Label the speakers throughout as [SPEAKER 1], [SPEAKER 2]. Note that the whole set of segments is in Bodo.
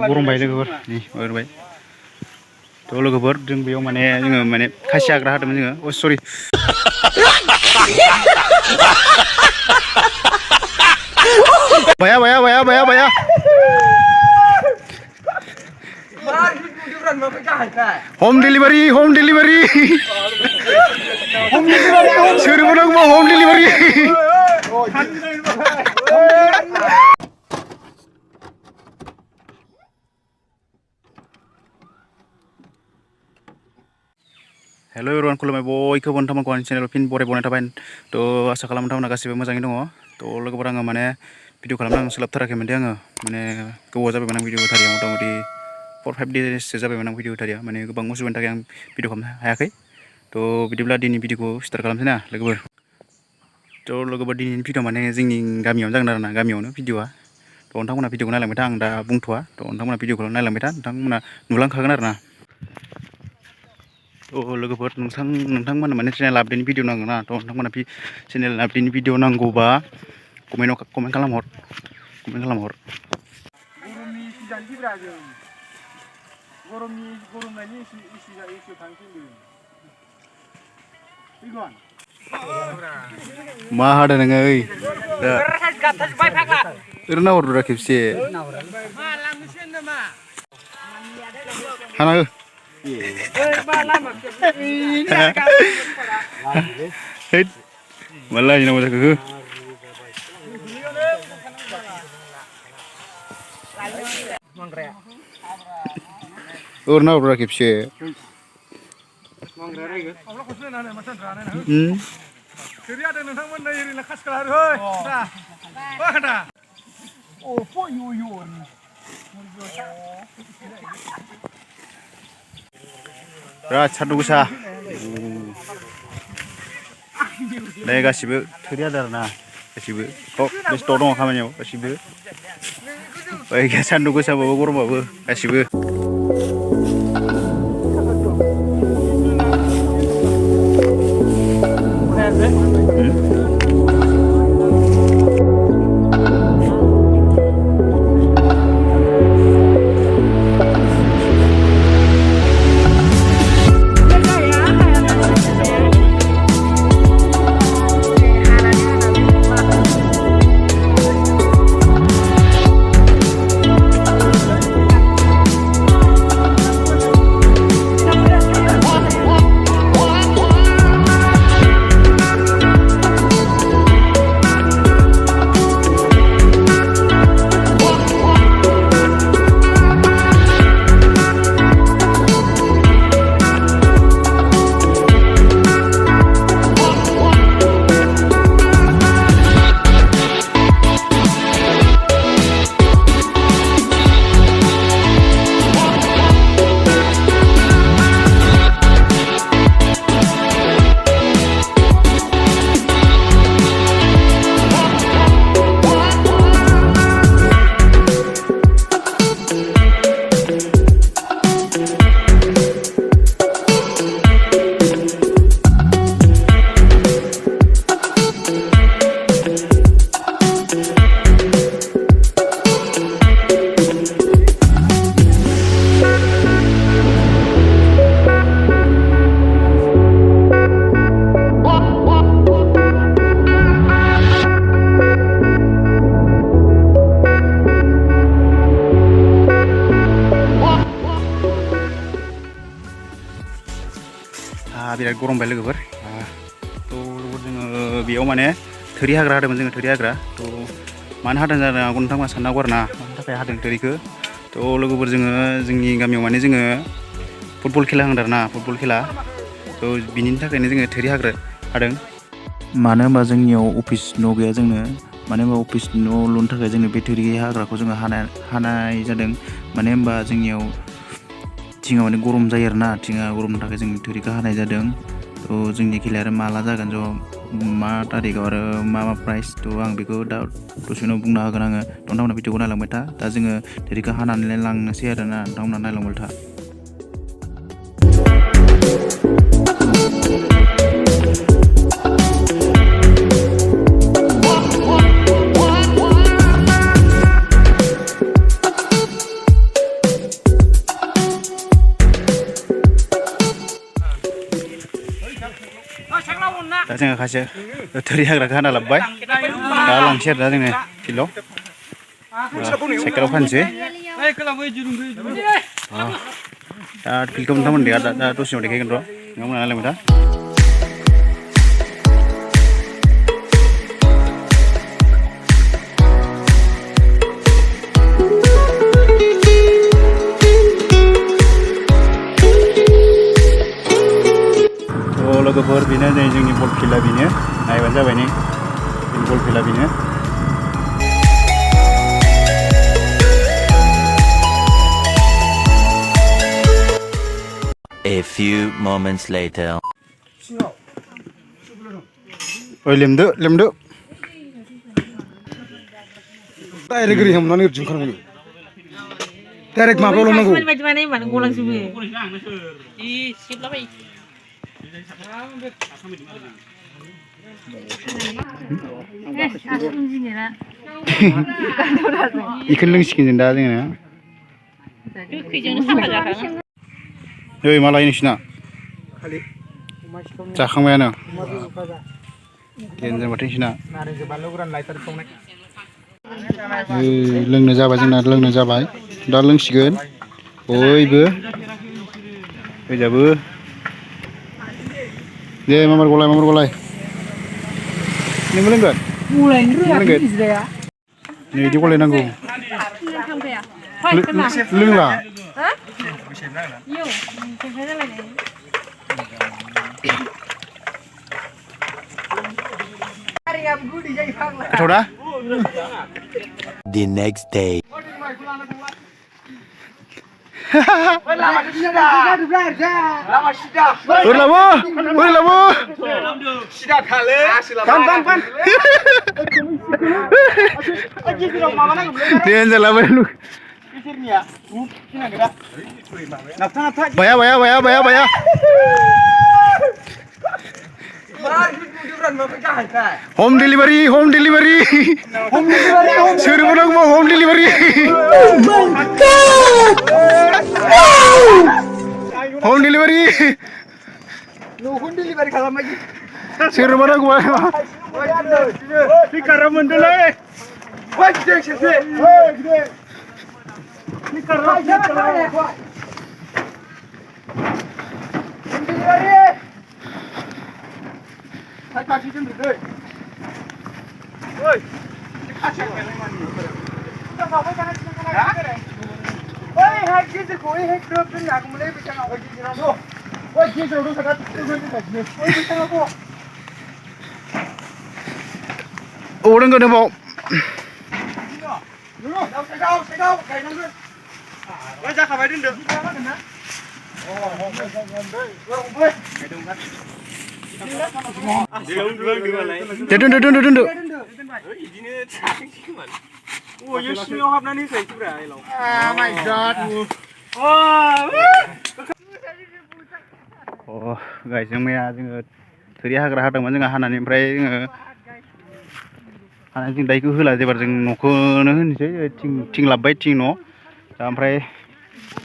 [SPEAKER 1] गरमबाय लोगोफोर नै गरमबाय थ' लोगोफोर जों बेयाव जोङो खासि हाग्रा होदोंमोन जोङो अ सरि बाया बाया बाया बाया बाया हम डिलिभारि सोरबो नांगौ हम डिलिभारि हेलो एवरीवन खुलुमबाय बयखौबो नोंथांमोनखौ आंनि चेनेलाव फिन बरायबावनाय थाबाय थ' आसा खालामो नोंथांमोना गासिबो मोजाङै दङ थ' लोगोफोर आङो भिडिअ खालामनो आं सोलाबथाराखैमोन दे आङो गोबाव जाबायमोन आं भिडिअ होथारिया मथा मथि 4-5 डेससो जाबायमोन आं भिडिअ होथारिया गोबां उसुबिदानि थाखाय आं भिडिअ खालामनो हायाखै थ' बिदिब्ला दिनै भिडिअखौ स्टार्ट खालामसै ना लोगोफोर थ' लोगोफोर दिनैनि भिडिअ जोंनि गामियावनो जागोन आरोना गामियावनो भिडिअआ थ' नोंथांमोना भिडिअखौ नायलांबाय था आं दा बुंथ'वा थ' नोंथांमोना भिडिअखौ नायलांबाय था नोंथांमोना नुलांखागोन आरोना थ' लोगोफोर नोंथांमोना चेनेल आपडेटनि भिडिअ नांगौ ना थ' नोंथांमोना चेनेल आपडेटनि भिडिअ नांगौबा कमेन्ट खालामहर मा हादों नोङो ओइ ओरैनो नाहरदोरा खेबसे हाना हो माला नांगौ जाखो ओरैनो नाहरदोरा खेबसे बिराद सान्दुं गोसा नै गासिबो थोरि आदार ना गासिबो बेस्थ' दङ खामानियाव गासिबो सान्दुं गोसाबाबो गरमबाबो गासिबो बिराद गरमबाय लोगोफोर थ' जोङो बेयाव थोरि हाग्रा हादोंमोन जोङो थोरि हाग्रा थ' मानो हादों जानो हागौ नोंथांमोना साननांगौ आरोना मानि थाखाय हादों थोरिखौ थ' लोगोफोर जोंनि गामियाव जोङो फुटबल खेला होदों आरोना फुटबल खेला थ' बिनि थाखायनो जोङो थोरि हाग्रा हादों मानो होनबा जोंनियाव अफिस न' गैया जोंनो मानो होनबा अफिस न' लुनो थाखाय जोंनो बे थोरि हाग्राखौ जोङो हानाय जादों मानो होनबा जोंनियाव थिङा गरम जायो आरोना थिङा गरमनि थाखाय जों थोरिखौ हानाय जादों थ' जोंनि खेलाया आरो माला जागोन ज' मा तारिखआव आरो मा प्राइस थ' आं बेखौ दा दसे उनाव बुंना होगोन आङो नोंथांमोना भिडिअखौ नायलांबाय था दा जोङो थोरिखौ हानानै लांनोसै आरोना नोंथांमोना नायलांबाय था दा जोङो खासे थोरि हाग्राखौ हाना लाबोबाय दा लांसै आरो दा जोङो फिल्डआव साइकेलाव फानसै दा फिल्डखौ नोंथांमोन दा दसे उनाव देखायगोन र' नोंथांमोना नायलांबाय था लोगोफोर बेनो नै जोंनि बल फिल्डआ बेनो नायबानो जाबाय नै बल फिल्डआ बेनो
[SPEAKER 2] A few moments later.
[SPEAKER 1] ओइ लेमदो
[SPEAKER 3] डाइरेक्ट ओरै हमनानै ओरैजों ओंखारनांगौ डाइरेक्ट माबायावल' नांगौ
[SPEAKER 1] बेखौनो लोंसिगोन जों दा जोङो ओइ मा लायो नोंसिना जाखांबायानो देनजार माथो नोंसिना लोंनो जाबाय जोंना लोंनो जाबाय दा लोंसिगोन बयबो फैजाबो दे मामार गलाय नोंबो लोंगोन नै बिदि गलायनांगौ लोंला गोथाव ना
[SPEAKER 2] The next day.
[SPEAKER 1] Baya. Home delivery. Suruh orang mau home delivery. Oh my God! Home delivery. Home delivery kalau lagi. Suruh orang gua. Fikar mendul eh. Wah, gede sih. Gede. Fikar mendul. Home delivery. Kasih dulu deh. Woi. Kasih kalian. Kita bawa jangan jangan. Woi, hak gitu koi hak drop ni aku mulai bicara hak gitu na. Woi, gitu udah sangat tujuan tu tadi. Woi, bicara aku. Orang kena bawa. Segau. Kayak nunggu. Woi, jangan kabarin deh. Oh, Duduk. Oh, you smell hab nani saya cura elo. Oh my God. Oh, guys, जों मैया जोङो थोरि हाग्रा हादोंमोन जोङो हानानै ओमफ्राय जोङो हानानै जों दाइखौ होला जेबार जों न'खौनो होनोसै थिं लाबबाय थिं न' दा ओमफ्राय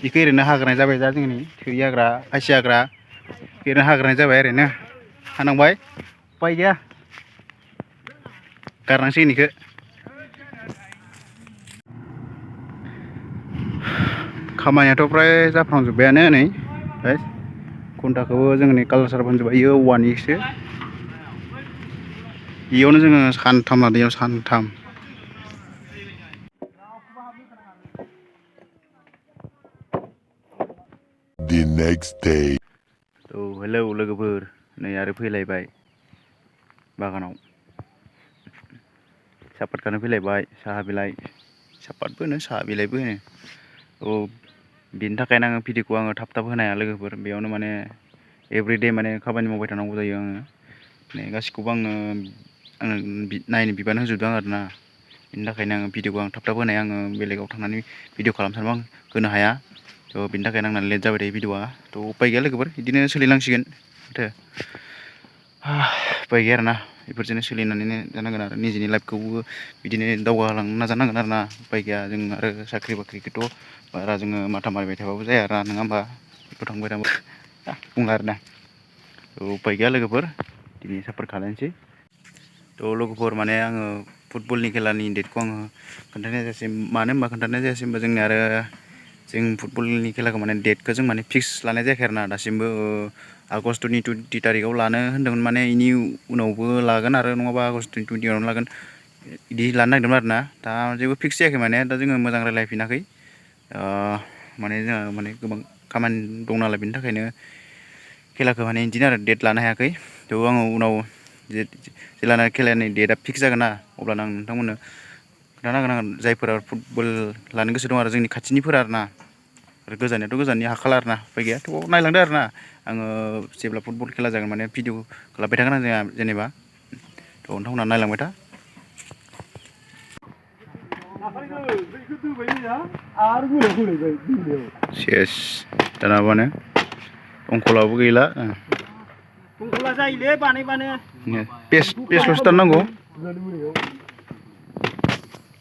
[SPEAKER 1] बेखौ ओरैनो हाग्रानाय जाबाय दा जोंनि थोरि हाग्रा खासि हाग्रा ओरैनो हाग्रानाय जाबाय ओरैनो हानांबाय उपाय गैया गारनांसिगोन बेखौ खामानियाथ' फ्राय जाफ्रामजोब्बायानो नै खुन्थाखौबो जोङो नै कालसार फानजोब्बाय इयो औवानिसो इयावनो जोङो सानथाम लादों इयाव सानथाम
[SPEAKER 2] The next day.
[SPEAKER 1] हेलौ लोगोफोर नै आरो फैलायबाय बागानाव सापात खानो फैलायबाय साहा बिलाइ सापातबो होनो साहा बिलाइबो होनो बिनि थाखायनो आङो भिडिअखौ आङो थाब होनो हाया लोगोफोर बेयावनो माने एभ्रिडे माने खामानि मावबाय थानांगौ जायो आङो माने गासिखौबो आङो नायनो बिबान होजोबदों आरोना बिनि थाखायनो आङो भिडिअखौ आं थाब होनो हाया आङो बेलेगाव थांनानै भिडिअ खालामनो सानबा आं होनो हाया बिनि थाखायनो आंना लेट जाबाय थायो भिडिअआ उपाय गैया लोगोफोर बिदिनो सोलिलांसिगोन माथो उपाय गैया आरोना बेफोरजोंनो सोलिनानैनो जानांगोन आरो निजेनि लाइफखौबो बिदिनो दावगालांनो नाजानांगोन आरोना उपाय गैया जों आरो साख्रि बाख्रिखौथ' बारा जोङो माथा मारिबाय थाबाबो जाया आरोना नङा होमबा बेखौ थांबाय थाबा बुंला आरोना उपाय गैया लोगोफोर दिनै सापर्ट खालायनोसै थ' लोगोफोर माने आङो फुटबलनि खेलानि डेटखौ आङो खोन्थानाय जायासै मानो होनबा खोन्थानाय जायासै होनबा जोंनि आरो जों फुटबलनि खेलाखौ माने डेटखौ जों माने फिक्स लानाय जायाखै आरो ना दासिमबो आगष्ट'नि 20 तारिखाव लानो होन्दोंमोन माने इनि उनावबो लागोन आरो नङाबा आगष्ट'नि 20आवनो लागोन इदि लानो नागिरदोंमोन आरो ना दा जेबो फिक्स जायाखै माने दा जोङो मोजां रायलायफिनाखै माने जोंहा माने गोबां खामानि दं नालाय बेनि थाखायनो खेलाखौ माने इदिनो आरो डेट लानो हायाखै थ' आङो उनाव जेलाना खेलानि डेटआ फिक्स जागोन ना अब्लानो आं नोंथांमोननो खोन्थाना होगोन आं जायफोरा फुटबल लानो गोसो दं आरो जोंनि खाथिनिफोरा आरो ना आरो गोजाननियाथ' गोजाननि हाखाला आरो ना उफाय गैया थ' नायलांदो आरो ना आङो जेब्ला फुटबल खेला जागोन माने भिडिअ खालामबाय थागोन आं जोंहा जेनेबा थ' नोंथांमोनहा नायलांबाय था सेस दाना माने अंखलाबो गैला
[SPEAKER 4] दंखला जायोलै बानायबानो
[SPEAKER 1] पेसल'सो दाननांगौ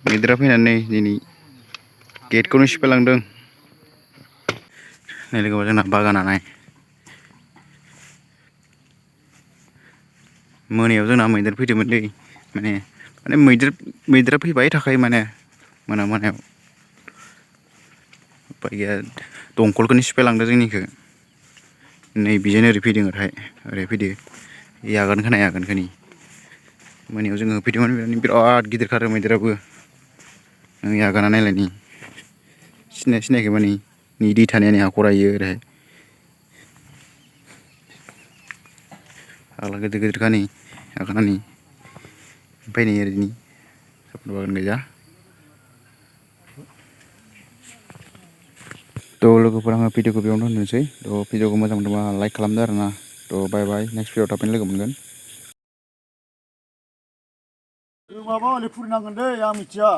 [SPEAKER 1] मैदेरा फैनानै दिनै गेटखौनो सिफायलांदों नै लोगोफोर जोंना बागाना नाय मोनायाव जोंना मैदेर फैदोंमोन दै माने मैदेरा फैबाय थाखायो माने मोनायाव उफाय गैया दंखलखौनो सिफायलांदों जोंनिखौ नै बिजोंनो ओरै फैदों ओरै फैदो आगानखौ मोनायाव जोङो होफैदोंमोन बिराद गिदिर खारो मैदेराबो नों आगाना नायलाय सिनायाखैबा नै दै थानाया नै हाखरा इयो ओरैहाय आगला गिदिरखा नै आगाना नै ओमफ्राय नै ओरैनि सापात बागान गोजा थ' लोगोफोर आङो भिडिअखौ बेयावनो दोननोसै थ' भिडिअखौ मोजां मोनदोंबा लाइक खालामदो आरो ना थ' बाय बाय नेक्स्ट भिडिअआव थाबैनो लोगो मोनगोन
[SPEAKER 3] माबा हनै फुरिनांगोन दै आं मिथिया